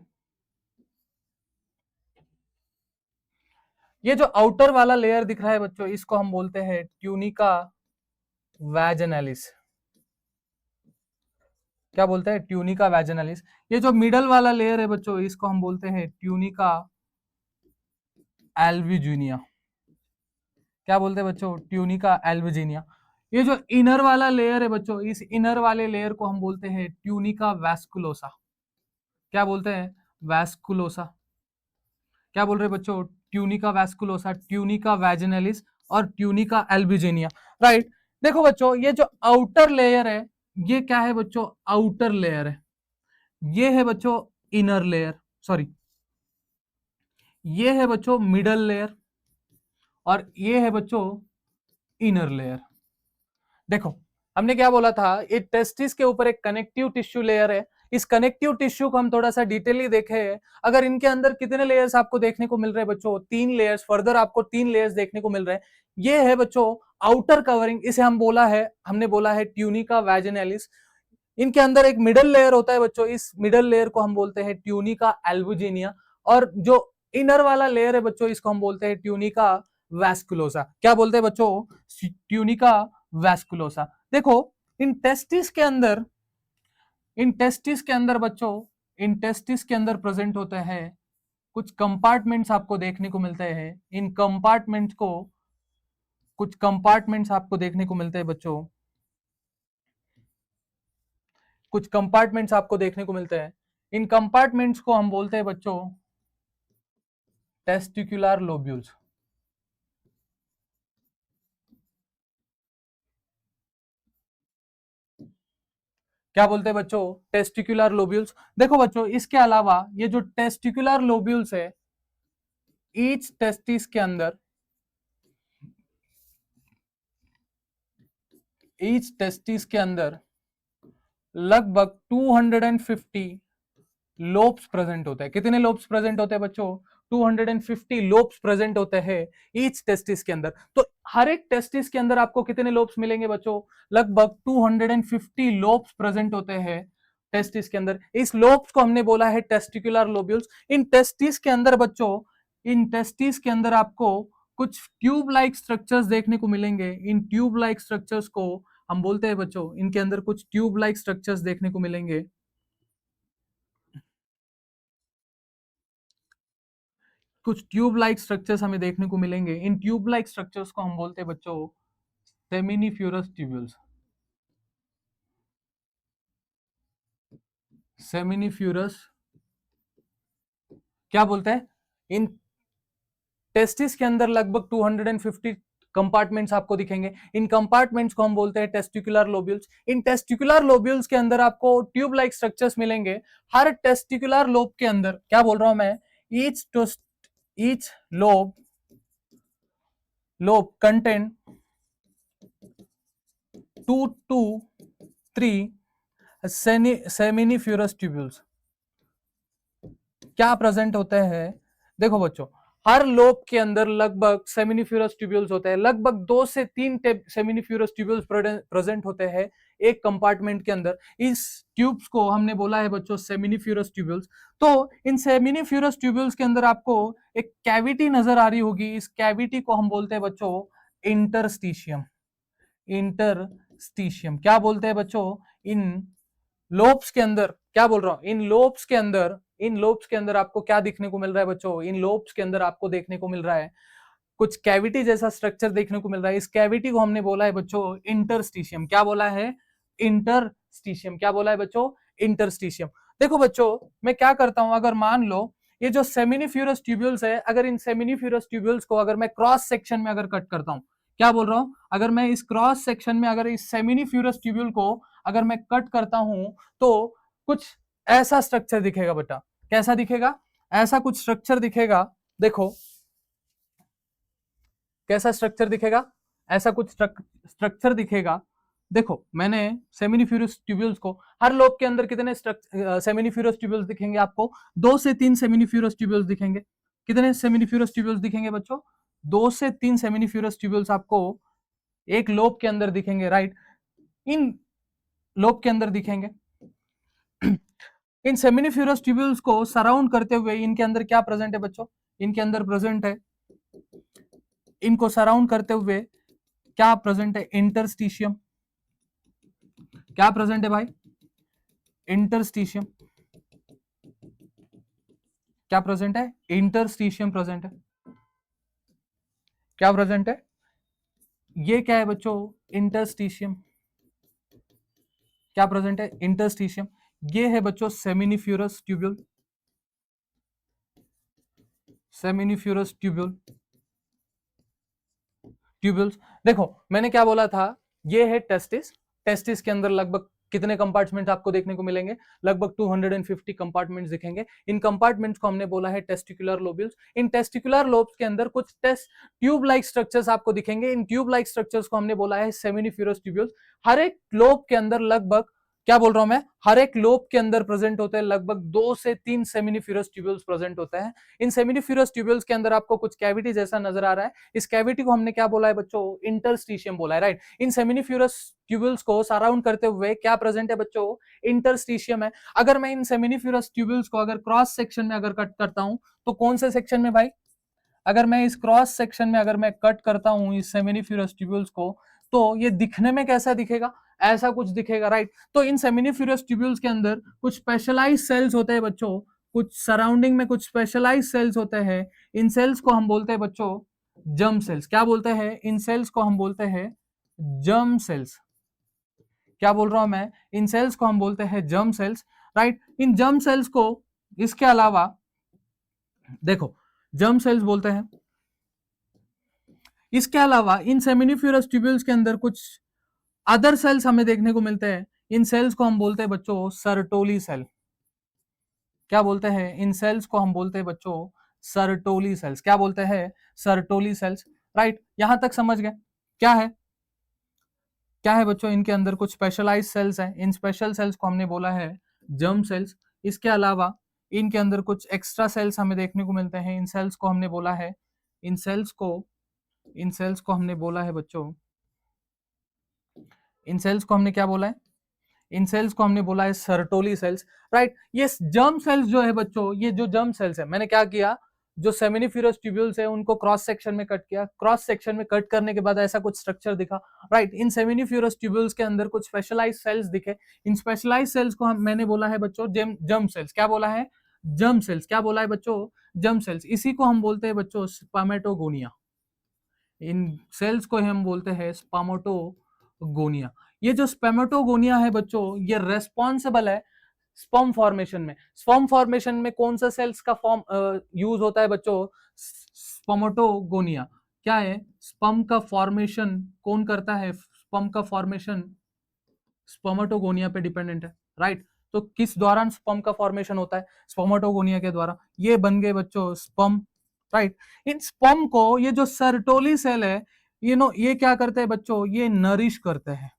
ये जो आउटर वाला लेयर दिख रहा है बच्चों इसको हम बोलते हैं ट्यूनिका वैजनैलिस। क्या बोलते हैं, ट्यूनिका वैजिनालिस। ये जो मिडल वाला लेयर है बच्चों, इसको हम बोलते हैं ट्यूनिका एल्विजिनिया। क्या बोलते हैं बच्चों, ट्यूनिका एल्विजिनिया। ये जो इनर वाला लेयर है बच्चों, इस इनर वाले लेयर को हम बोलते हैं ट्यूनिका वैस्कुलोसा। क्या बोलते हैं, वैस्कुलोसा। क्या बोल रहे हैं बच्चों, ट्यूनिका वैस्कुलोसा, ट्यूनिका वैजिनालिस और ट्यूनिका एल्बिजेनिया। राइट। देखो बच्चों, ये जो आउटर लेयर है, ये क्या है बच्चों, आउटर लेयर है। ये है बच्चों इनर लेयर, सॉरी, ये है बच्चों मिडल लेयर, और ये है बच्चों इनर लेयर। देखो, हमने क्या बोला था, ये टेस्टिस के ऊपर एक कनेक्टिव टिश्यू लेयर है। इस कनेक्टिव टिश्यू को हम थोड़ा सा डिटेली देखें, अगर इनके अंदर कितने लेयर्स आपको देखने को मिल रहे हैं बच्चों, 3 लेयर्स, फर्दर आपको 3 लेयर्स देखने को मिल रहे हैं। ये है बच्चों आउटर कवरिंग, इसे हमने बोला है ट्यूनिका वैजिनालिस। इनके अंदर एक मिडल लेयर होता है बच्चों, इस मिडल लेयर को हम बोलते हैं ट्यूनिका एल्बुजिनिया, और जो इनर वाला लेयर है बच्चों, इसको हम बोलते हैं ट्यूनिका वैस्कुलोसा। क्या बोलते हैं बच्चों, ट्यूनिका वैस्कुलोसा। देखो, इन टेस्टिस के अंदर इन टेस्टिस के अंदर बच्चों, इन टेस्टिस के अंदर प्रेजेंट होते हैं कुछ कंपार्टमेंट्स आपको देखने को मिलते हैं। इन कंपार्टमेंट्स को कुछ कंपार्टमेंट्स आपको देखने को मिलते हैं बच्चों, कुछ कंपार्टमेंट्स आपको देखने को मिलते हैं। इन कंपार्टमेंट्स को हम बोलते हैं बच्चों टेस्टिकुलर लोब्यूल्स। क्या बोलते हैं बच्चों, टेस्टिकुलर लोब्यूल्स। देखो बच्चों, इसके अलावा ये जो टेस्टिकुलर लोब्यूल्स है, ईच टेस्टिस के अंदर, ईच टेस्टिस के अंदर लगभग 250 लोब्स प्रेजेंट होते हैं। कितने लोब्स प्रेजेंट होते हैं बच्चों, 250 लोब्स प्रेजेंट होते हैं ईच टेस्टिस के अंदर। तो हर एक टेस्टिस के अंदर आपको कितने लोब्स मिलेंगे बच्चों, लगभग 250 लोब्स प्रेजेंट होते हैं टेस्टिस के अंदर। इस लोब्स को हमने बोला है टेस्टिकुलर लोब्यूल्स। इन टेस्टिस के अंदर बच्चों, इन टेस्टिस के अंदर आपको कुछ ट्यूब लाइक स्ट्रक्चर्स देखने को मिलेंगे। इन ट्यूब लाइक स्ट्रक्चर्स को हम बोलते हैं बच्चों, इनके अंदर कुछ ट्यूब लाइक स्ट्रक्चर्स देखने को मिलेंगे। कुछ ट्यूब लाइक स्ट्रक्चर्स हमें देखने को मिलेंगे। इन ट्यूब लाइक स्ट्रक्चर्स को हम बोलते हैं बच्चों सेमिनिफ्यूरस ट्यूब्यूल्स। सेमिनिफ्यूरस, क्या बोलते हैं, इन टेस्टिस के अंदर लगभग 250 कंपार्टमेंट्स आपको दिखेंगे। इन कंपार्टमेंट्स को हम बोलते हैं टेस्टिकुलर लोब्यूल्स। इन टेस्टिकुलर लोब्यूल्स के अंदर आपको ट्यूब लाइक स्ट्रक्चर्स मिलेंगे। हर टेस्टिकुलर लोब के अंदर, क्या बोल रहा हूं मैं, each each lobe contain 2 to 3 seminiferous tubules. क्या प्रेजेंट होते हैं, देखो बच्चों, हर लोब के अंदर लगभग सेमिनिफ्यूरस ट्यूब्यूल्स होते हैं। लगभग 2 से 3 सेमिनिफ्यूरस ट्यूब्यूल्स प्रेजेंट होते हैं एक कंपार्टमेंट के अंदर। इस ट्यूब्स को हमने बोला है बच्चों सेमिनिफ्यूरस ट्यूब्यूल्स। तो इन सेमिनिफ्यूरस ट्यूब्यूल्स के अंदर आपको एक कैविटी नजर आ रही होगी। इस कैविटी को हम बोलते हैं बच्चों इंटरस्टिशियम। इंटरस्टिशियम, क्या बोलते हैं बच्चों, इन लोब्स के अंदर, क्या बोल रहा हूं, इन लोब्स के अंदर आपको क्या देखने को मिल रहा है बच्चों, इन लोब्स के अंदर आपको देखने को मिल रहा है कुछ कैविटी जैसा स्ट्रक्चर देखने को मिल रहा है। इस कैविटी को हमने बोला है बच्चों इंटरस्टिशियम। क्या बोला है, इंटरस्टिशियम। क्या बोला है बच्चों, इंटरस्टिशियम। देखो बच्चों, मैं क्या करता हूं, अगर मान लो ये जो सेमिनिफ्यूरस ट्यूब्यूल्स है, अगर इन सेमिनिफ्यूरस ट्यूब्यूल्स को अगर मैं क्रॉस सेक्शन में अगर कट करता हूं, क्या बोल रहा हूं, अगर मैं इस क्रॉस सेक्शन में अगर इस सेमिनिफ्यूरस ट्यूब्यूल को अगर मैं कट करता हूं, तो कुछ ऐसा स्ट्रक्चर दिखेगा बेटा। कैसा दिखेगा, ऐसा कुछ स्ट्रक्चर दिखेगा। देखो कैसा स्ट्रक्चर दिखेगा, ऐसा कुछ स्ट्रक्चर दिखेगा। देखो, मैंने सेमिनिफ्यूरस ट्यूब्यूल्स को, हर लोब के अंदर कितने सेमिनिफ्यूरस ट्यूब्यूल्स दिखेंगे आपको, 2 से 3 सेमिनिफ्यूरस ट्यूब्यूल्स दिखेंगे। कितने सेमिनिफ्यूरस ट्यूब्यूल्स दिखेंगे बच्चों, 2 से 3 सेमिनिफ्यूरस ट्यूब्यूल्स आपको एक लोब के अंदर दिखेंगे। राइट, इन लोब के अंदर दिखेंगे। इन सेमिनिफ्यूरस ट्यूब्यूल्स को सराउंड करते हुए इनके अंदर क्या प्रेजेंट है बच्चों, इनके अंदर प्रेजेंट है, इनको सराउंड करते हुए क्या प्रेजेंट है, इंटरस्टिशियम। क्या प्रेजेंट है भाई, इंटरस्टिशियम क्या प्रेजेंट है, इंटरस्टिशियम प्रेजेंट है, क्या प्रेजेंट है, ये क्या है बच्चों, इंटरस्टिशियम, क्या प्रेजेंट है, इंटरस्टिशियम। ये है बच्चों सेमिनिफ्यूरस ट्यूब्यूल, सेमिनिफ्यूरस ट्यूब्यूल, ट्यूब्यूल्स। देखो मैंने क्या बोला था, ये है टेस्टिस, टेस्टिस के अंदर लगभग कितने कंपार्टमेंट आपको देखने को मिलेंगे, लगभग 250 कंपार्टमेंट्स दिखेंगे। इन कंपार्टमेंट्स को हमने बोला है टेस्टिकुलर लोब्यूल्स। इन टेस्टिकुलर लोब्स के अंदर कुछ टेस्ट ट्यूब लाइक स्ट्रक्चर्स आपको दिखेंगे। इन ट्यूब लाइक स्ट्रक्चर्स को हमने बोला है सेमिनिफ्यूरस ट्यूब्यूल्स। हर एक लोब के अंदर लगभग, क्या बोल रहा हूं मैं, हर एक लोब के अंदर प्रेजेंट होते हैं लगभग 2 से 3 सेमिनिफ्यूरस ट्यूब्यूल्स प्रेजेंट होते हैं। इन सेमिनिफ्यूरस ट्यूब्यूल्स के अंदर आपको कुछ कैविटी जैसा नजर आ रहा है, इस कैविटी को हमने क्या बोला है बच्चों, इंटरस्टिशियम बोला है, राइट। इन सेमिनिफ्यूरस ट्यूब्यूल्स को सराउंड करते हुए क्या प्रेजेंट है बच्चों, इंटरस्टिशियम है। अगर मैं इन सेमिनिफ्यूरस ट्यूब्यूल्स को अगर क्रॉस सेक्शन में अगर कट करता हूं, तो कौन से सेक्शन में भाई, अगर मैं इस क्रॉस सेक्शन में अगर मैं कट करता हूं इस सेमिनिफ्यूरस ट्यूब्यूल्स को, तो ये दिखने में कैसा दिखेगा, ऐसा कुछ दिखेगा, राइट। तो इन सेमिनिफ्यूरस ट्यूब्यूल्स के अंदर कुछ स्पेशलाइज सेल्स होते हैं बच्चों, कुछ सराउंडिंग में कुछ स्पेशलाइज सेल्स होते हैं। इन सेल्स को हम बोलते हैं बच्चों जर्म सेल्स। क्या बोलते हैं, इन सेल्स को हम बोलते हैं जर्म सेल्स। क्या बोल रहा हूं मैं, इन सेल्स को हम बोलते हैं जर्म सेल्स, राइट। इन जर्म सेल्स को इसके अलावा देखो जर्म सेल्स बोलते हैं। इसके अलावा इन सेमिनिफ्यूरस ट्यूब्यूल्स के अंदर कुछ अदर सेल्स हमें देखने को मिलते हैं। इन सेल्स को हम बोलते हैं बच्चों सर्टोली सेल। क्या बोलते हैं, इन सेल्स को हम बोलते हैं बच्चों सर्टोली सेल्स। क्या बोलते हैं, सर्टोली सेल्स, राइट। यहां तक समझ गए, क्या है, क्या है बच्चों, इनके अंदर कुछ स्पेशलाइज सेल्स हैं। इन स्पेशल सेल्स को हमने बोला है जर्म सेल्स। इसके अलावा इनके अंदर कुछ एक्स्ट्रा सेल्स हमें देखने को मिलते हैं। इन सेल्स को हमने बोला है, इन सेल्स को, इन सेल्स को हमने बोला है बच्चों, इन सेल्स को हमने क्या बोला है, इन सेल्स को हमने बोला है सर्टोली सेल्स, राइट। ये जर्म सेल्स जो है बच्चों, ये जो जर्म सेल्स है, मैंने क्या किया, जो सेमिनिफ्यूरस ट्यूब्यूल्स है उनको क्रॉस सेक्शन में कट किया, क्रॉस सेक्शन में कट करने के बाद ऐसा कुछ स्ट्रक्चर दिखा, राइट। इन सेमिनिफ्यूरस ट्यूब्यूल्स के अंदर कुछ स्पेशलाइज सेल्स दिखे। इन स्पेशलाइज सेल्स को मैंने बोला है बच्चों जर्म सेल्स। क्या बोला है, जर्म सेल्स। क्या बोला है बच्चों, जर्म सेल्स। इसी को हम बोलते हैं बच्चों स्पर्मेटोगोनिया। इन सेल्स को हम बोलते हैं स्पर्मेटोगोनिया। ये जो स्पर्मेटोगोनिया है बच्चों, ये रेस्पॉन्सिबल है स्पर्म फॉर्मेशन में। स्पर्म फॉर्मेशन में कौन सा सेल्स का फॉर्म यूज होता है बच्चों, स्पर्मेटोगोनिया। क्या है, स्पर्म का फॉर्मेशन कौन करता है, स्पर्म का फॉर्मेशन स्पर्मेटोगोनिया पे डिपेंडेंट है, राइट। तो किस दौरान स्पर्म का फॉर्मेशन होता है, स्पर्मेटोगोनिया के द्वारा। ये बन गए बच्चों स्पर्म, राइट। इन स्पर्म को ये जो सर्टोली सेल है, ये क्या करते हैं बच्चों, ये नरिश करते हैं।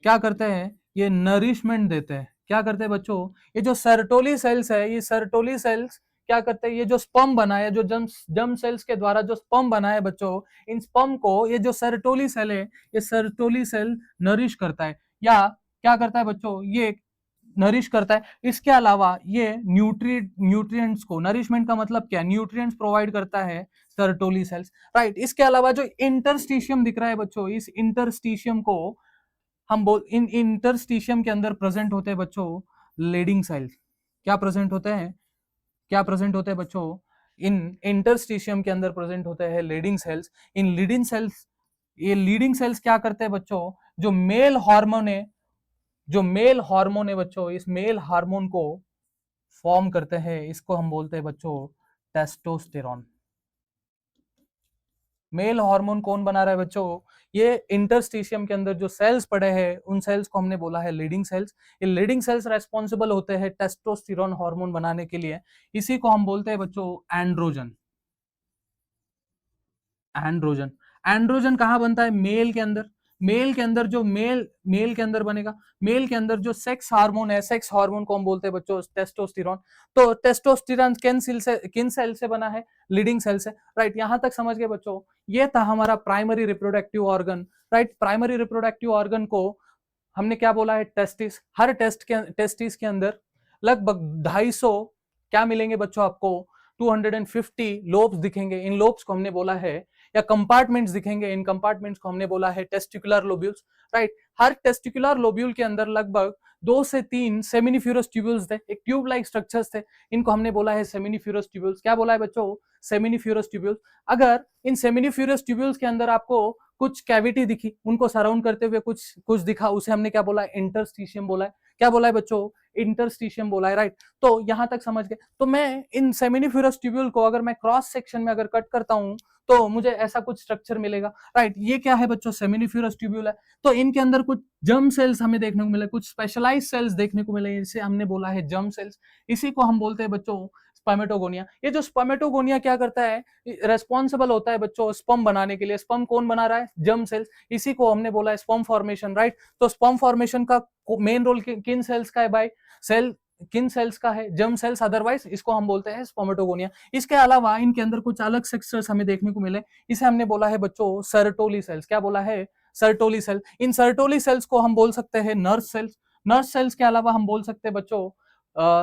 क्या करते हैं, ये नरिशमेंट देते हैं। क्या करते हैं बच्चों, ये जो सर्टोली सेल्स है, ये सर्टोली सेल्स क्या करते हैं, ये जो स्पर्म बना है, जो जर्म सेल्स के द्वारा जो स्पर्म बना है बच्चों, इन स्पर्म को ये जो सर्टोली सेल है, ये सर्टोली सेल नरिश करता है, या क्या करता है बच्चों, ये नरिश करता है। इसके अलावा ये न्यूट्रिएंट्स को, नरिशमेंट का मतलब क्या, न्यूट्रिएंट्स प्रोवाइड करता है सर्टोली सेल्स, राइट। इसके अलावा जो इंटरस्टिशियम दिख रहा है बच्चों, इस इंटरस्टिशियम को हम इन इंटरस्टिशियम के अंदर प्रेजेंट होते हैं बच्चों लीडिंग सेल्स। क्या प्रेजेंट होते हैं, क्या प्रेजेंट होते हैं बच्चों, इन इंटरस्टिशियम के अंदर प्रेजेंट होते हैं लीडिंग सेल्स। इन लीडिंग सेल्स, ये लीडिंग सेल्स क्या करते हैं बच्चों, जो मेल हार्मोन है, जो मेल हार्मोन है बच्चों, इस मेल हार्मोन को फॉर्म करते हैं। इसको हम बोलते हैं बच्चों टेस्टोस्टेरॉन। मेल हार्मोन कौन बना रहा है बच्चों, ये इंटरस्टिशियम के अंदर जो सेल्स पड़े हैं, उन सेल्स को हमने बोला है लीडिंग सेल्स। ये लीडिंग सेल्स रेस्पॉन्सिबल होते हैं टेस्टोस्टेरॉन हार्मोन बनाने के लिए। इसी को हम बोलते हैं बच्चों एंड्रोजन। एंड्रोजन, एंड्रोजन कहाँ बनता है, मेल के अंदर। मेल के अंदर जो मेल के अंदर बनेगा, मेल के अंदर जो सेक्स हार्मोन है, सेक्स हार्मोन को हम बोलते हैं बच्चों टेस्टोस्टेरॉन। तो टेस्टोस्टेरॉन किन सेल से बना है, लीडिंग सेल से, राइट। यहां तक समझ गए बच्चों, ये था हमारा primary reproductive organ, right. Primary reproductive organ को हमने क्या बोला है, टेस्टिस। हर टेस्टिस के अंदर लगभग 250 क्या मिलेंगे बच्चों आपको, 250 लोब्स दिखेंगे। इन लोब्स को हमने बोला है या कंपार्टमेंट्स दिखेंगे, इन कंपार्टमेंट्स को हमने बोला है टेस्टिकुलर लोब्यूल्स, राइट। हर टेस्टिकुलर लोब्यूल के अंदर लगभग 2 से 3 सेमिनिफ्यूरस ट्यूब्यूल्स थे, एक ट्यूब लाइक स्ट्रक्चर्स थे, इनको हमने बोला है सेमिनिफ्यूरस ट्यूब्यूल्स। क्या बोला है बच्चों? सेमिनिफ्यूरस ट्यूब्यूल्स। अगर इन सेमिनिफ्यूरस ट्यूब्यूल्स के अंदर आपको कुछ कैविटी दिखी, उनको सराउंड करते हुए कुछ कुछ दिखा, उसे हमने क्या बोला है? इंटरस्टिशियम बोला है। क्या बोला है बच्चों? इंटरस्टिशियम बोला है, राइट। तो यहां तक समझ गए। तो मैं इन सेमिनिफ्यूरस ट्यूब्यूल को अगर मैं क्रॉस सेक्शन में अगर कट करता हूं तो मुझे ऐसा कुछ स्ट्रक्चर मिलेगा, राइट। ये क्या है बच्चों? सेमिनिफ्यूरस ट्यूब्यूल है। तो इनके अंदर कुछ जर्म सेल्स हमें देखने को मिले, कुछ स्पेशलाइज्ड सेल्स देखने को मिले, इसे हमने बोला है जर्म सेल्स। इसी को हम बोलते हैं बच्चों स्पर्मेटोगोनिया। ये जो स्पर्मेटोगोनिया क्या करता है? रेस्पॉन्सिबल होता है बच्चों स्पर्म बनाने के लिए। स्पर्म कौन बना रहा है? Germ cells. इसी को हमने बोला है स्पर्म फॉर्मेशन, राइट। तो स्पर्म फॉर्मेशन का मेन रोल किन सेल्स का है भाई? सेल किन सेल्स का है? जर्म सेल्स, अदरवाइज इसको हम बोलते हैं स्पर्मेटोगोनिया। इसके अलावा इनके अंदर कुछ अलग सेक्टर्स हमें देखने को मिले, इसे हमने बोला है बच्चों सर्टोली सेल्स। क्या बोला है? Sertoli cell. इन सर्टोली सेल्स को हम बोल सकते हैं नर्व सेल्स। नर्व सेल्स के अलावा हम बोल सकते हैं बच्चों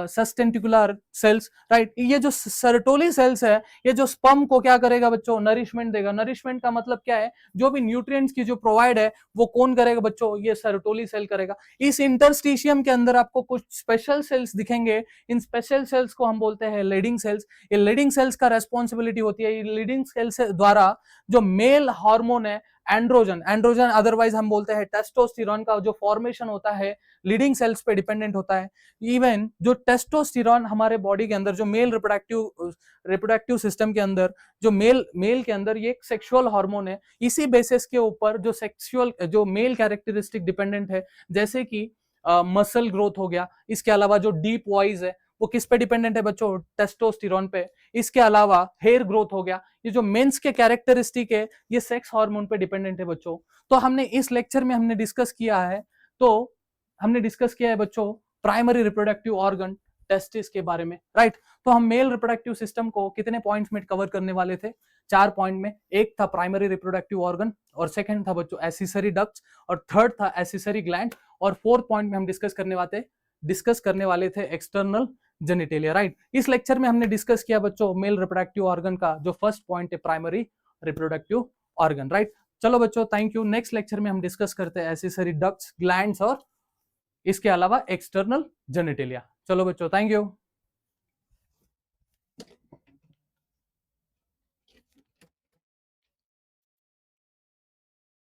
सस्टेंटिकुलर सेल्स, राइट। ये जो सर्टोली सेल्स है, ये जो स्पर्म को क्या करेगा बच्चों? नरिशमेंट देगा। नरिशमेंट का मतलब क्या है? जो भी न्यूट्रिएंट्स की जो प्रोवाइड है वो कौन करेगा बच्चों? ये सर्टोली सेल करेगा। इस इंटरस्टिशियम के अंदर आपको कुछ स्पेशल सेल्स दिखेंगे, इन स्पेशल सेल्स को हम बोलते हैं लीडिंग सेल्स। ये लीडिंग सेल्स का रेस्पॉन्सिबिलिटी होती है, ये लीडिंग सेल्स द्वारा जो मेल हार्मोन है एंड्रोजन, एंड्रोजन अदरवाइज हम बोलते हैं टेस्टोस्टेरोन का जो फॉर्मेशन होता है लीडिंग सेल्स पे डिपेंडेंट होता है। इवन जो टेस्टोस्टेरोन हमारे बॉडी के अंदर, जो मेल रिप्रोडक्टिव सिस्टम के अंदर, जो मेल के अंदर ये एक सेक्सुअल हार्मोन है। इसी बेसिस के ऊपर जो मेल कैरेक्टरिस्टिक डिपेंडेंट है, जैसे कि मसल ग्रोथ हो गया। इसके अलावा जो डीप वॉइस है वो किस पे डिपेंडेंट है बच्चों? टेस्टोस्टेरोन पे। इसके अलावा हेयर ग्रोथ हो गया। ये जो मेंस के कैरेक्टरिस्टिक है ये सेक्स हार्मोन पे डिपेंडेंट है बच्चों। तो हमने इस लेक्चर में हमने डिस्कस किया है बच्चों प्राइमरी रिप्रोडक्टिव ऑर्गन टेस्टिस के बारे में, राइट। तो हम मेल रिप्रोडक्टिव सिस्टम को कितने पॉइंट्स में कवर करने वाले थे? 4 पॉइंट में। एक था प्राइमरी रिप्रोडक्टिव ऑर्गन, और सेकंड था बच्चों एसिसरी डक्ट्स, और थर्ड था एसिसरी ग्लैंड, और फोर्थ पॉइंट में हम डिस्कस करने वाले थे एक्सटर्नल जेनिटेलिया, राइट। इस लेक्चर में हमने डिस्कस किया बच्चों मेल रिप्रोडक्टिव ऑर्गन का जो फर्स्ट पॉइंट है प्राइमरी रिप्रोडक्टिव ऑर्गन, राइट। चलो बच्चों थैंक यू। नेक्स्ट लेक्चर में हम डिस्कस करते हैं एसिसरी डक्ट्स, ग्लैंड्स और इसके अलावा एक्सटर्नल जेनिटेलिया। चलो बच्चों थैंक यू।